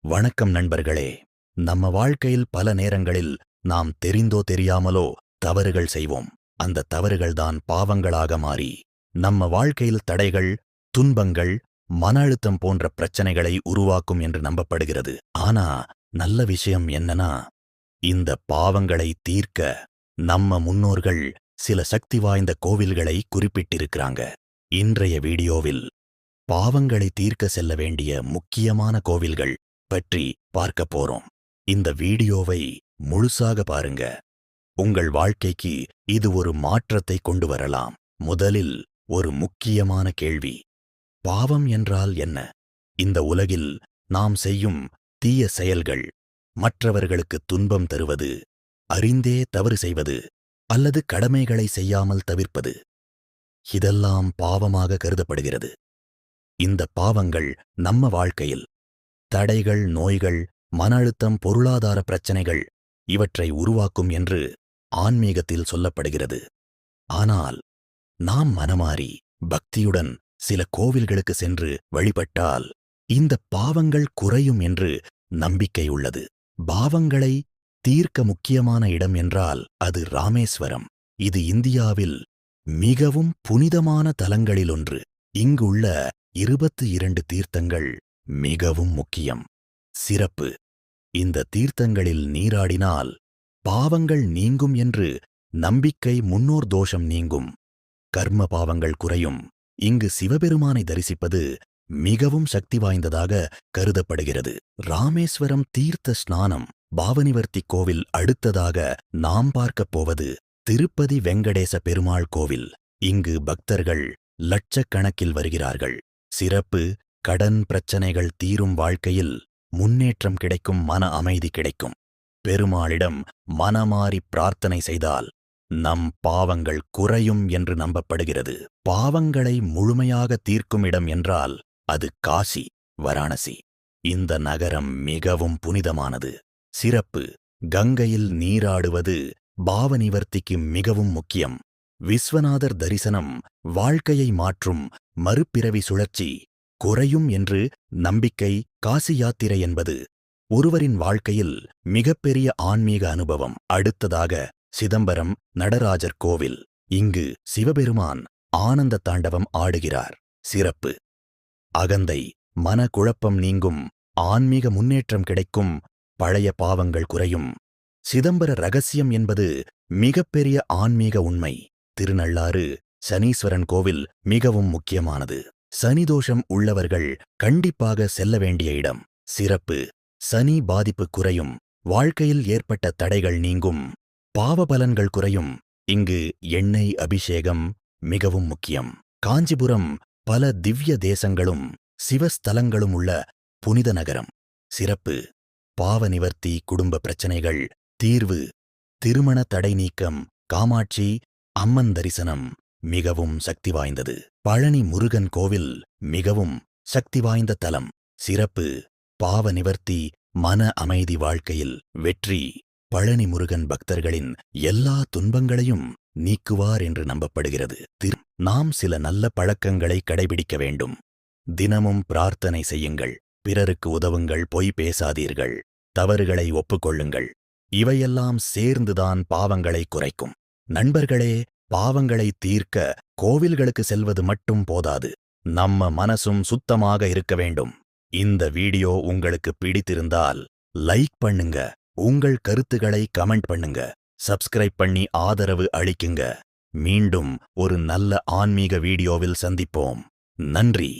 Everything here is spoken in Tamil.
வணக்கம் நண்பர்களே. நம்ம வாழ்க்கையில் பல நேரங்களில் நாம் தெரிந்தோ தெரியாமலோ தவறுகள் செய்வோம். அந்த தவறுகள்தான் பாவங்களாக மாறி நம்ம வாழ்க்கையில் தடைகள், துன்பங்கள், மன அழுத்தம் போன்ற பிரச்சனைகளை உருவாக்கும் என்று நம்பப்படுகிறது. ஆனா நல்ல விஷயம் என்னன்னா, இந்த பாவங்களை தீர்க்க நம்ம முன்னோர்கள் சில சக்தி வாய்ந்த கோவில்களை குறிப்பிட்டிருக்கிறாங்க. இன்றைய வீடியோவில் பாவங்களை தீர்க்க செல்ல வேண்டிய முக்கியமான கோவில்கள் பற்றி பார்க்க போறோம். இந்த வீடியோவை முழுசாக பாருங்க. உங்கள் வாழ்க்கைக்கு இது ஒரு மாற்றத்தை கொண்டு வரலாம். முதலில் ஒரு முக்கியமான கேள்வி: பாவம் என்றால் என்ன? இந்த உலகில் நாம் செய்யும் தீய செயல்கள், மற்றவர்களுக்கு துன்பம் தருவது, அறிந்தே தவறு செய்வது அல்லது கடமைகளை செய்யாமல் தவிர்ப்பது, இதெல்லாம் பாவமாக கருதப்படுகிறது. இந்த பாவங்கள் நம்ம வாழ்க்கையில் தடைகள், நோய்கள், மன அழுத்தம், பொருளாதார பிரச்சனைகள் இவற்றை உருவாக்கும் என்று ஆன்மீகத்தில் சொல்லப்படுகிறது. ஆனால் நாம் மனமாறி பக்தியுடன் சில கோவில்களுக்கு சென்று வழிபட்டால் இந்த பாவங்கள் குறையும் என்று நம்பிக்கை உள்ளது. பாவங்களை தீர்க்க முக்கியமான இடம் என்றால் அது ராமேஸ்வரம். இது இந்தியாவில் மிகவும் புனிதமான தலங்களிலொன்று. இங்குள்ள 22 தீர்த்தங்கள் மிகவும் முக்கியம், சிறப்பு. இந்த தீர்த்தங்களில் நீராடினால் பாவங்கள் நீங்கும் என்று நம்பிக்கை. முன்னோர் தோஷம் நீங்கும், கர்ம பாவங்கள் குறையும். இங்கு சிவபெருமானை தரிசிப்பது மிகவும் சக்தி வாய்ந்ததாக கருதப்படுகிறது. ராமேஸ்வரம் தீர்த்த ஸ்நானம். பாவநிவர்த்தி கோவில். அடுத்ததாக நாம் பார்க்கப் போவது திருப்பதி வெங்கடேச பெருமாள் கோவில். இங்கு பக்தர்கள் லட்சக்கணக்கில் வருகிறார்கள். சிறப்பு: கடன் பிரச்சனைகள் தீரும், வாழ்க்கையில் முன்னேற்றம் கிடைக்கும், மன அமைதி கிடைக்கும். பெருமாளிடம் மனமாறி பிரார்த்தனை செய்தால் நம் பாவங்கள் குறையும் என்று நம்பப்படுகிறது. பாவங்களை முழுமையாக தீர்க்கும் இடம் என்றால் அது காசி, வாரணாசி. இந்த நகரம் மிகவும் புனிதமானது. சிறப்பு: கங்கையில் நீராடுவது பாவநிவர்த்திக்கு மிகவும் முக்கியம். விஸ்வநாதர் தரிசனம் வாழ்க்கையை மாற்றும், மறுபிறவி சுழற்சி குறையும் என்று நம்பிக்கை. காசி யாத்திரை என்பது ஒருவரின் வாழ்க்கையில் மிகப்பெரிய ஆன்மீக அனுபவம். அடுத்ததாக சிதம்பரம் நடராஜர் கோவில். இங்கு சிவபெருமான் ஆனந்த தாண்டவம் ஆடுகிறார். சிறப்பு: அகந்தை, மன குழப்பம் நீங்கும், ஆன்மீக முன்னேற்றம் கிடைக்கும், பழைய பாவங்கள் குறையும். சிதம்பர ரகசியம் என்பது மிகப்பெரிய ஆன்மீக உண்மை. திருநள்ளாறு சனீஸ்வரன் கோவில் மிகவும் முக்கியமானது. சனிதோஷம் உள்ளவர்கள் கண்டிப்பாக செல்ல வேண்டிய இடம். சிறப்பு: சனி பாதிப்பு குறையும், வாழ்க்கையில் ஏற்பட்ட தடைகள் நீங்கும், பாவ பலன்கள் குறையும். இங்கு எண்ணெய் அபிஷேகம் மிகவும் முக்கியம். காஞ்சிபுரம் பல திவ்ய தேசங்களும் சிவஸ்தலங்களும் உள்ள புனித நகரம். சிறப்பு: பாவ நிவர்த்தி, குடும்ப பிரச்சனைகள் தீர்வு, திருமண தடை நீக்கம். காமாட்சி அம்மன் தரிசனம் மிகவும் சக்தி வாய்ந்தது. பழனி முருகன் கோவில் மிகவும் சக்தி வாய்ந்த தலம். சிறப்பு: பாவ நிவர்த்தி, மன அமைதி, வாழ்க்கையில் வெற்றி. பழனி முருகன் பக்தர்களின் எல்லா துன்பங்களையும் நீக்குவார் என்று நம்பப்படுகிறது. நாம் சில நல்ல பழக்கங்களை கடைபிடிக்க வேண்டும். தினமும் பிரார்த்தனை செய்யுங்கள், பிறருக்கு உதவுங்கள், பொய் பேசாதீர்கள், தவறுகளை ஒப்புக்கொள்ளுங்கள். இவையெல்லாம் சேர்ந்துதான் பாவங்களை குறைக்கும். நண்பர்களே, பாவங்களை தீர்க்க கோவில்களுக்கு செல்வது மட்டும் போதாது, நம்ம மனசும் சுத்தமாக இருக்க வேண்டும். இந்த வீடியோ உங்களுக்கு பிடித்திருந்தால் லைக் பண்ணுங்க, உங்கள் கருத்துக்களை கமெண்ட் பண்ணுங்க, சப்ஸ்கிரைப் பண்ணி ஆதரவு அளிக்குங்க. மீண்டும் ஒரு நல்ல ஆன்மீக வீடியோவில் சந்திப்போம். நன்றி.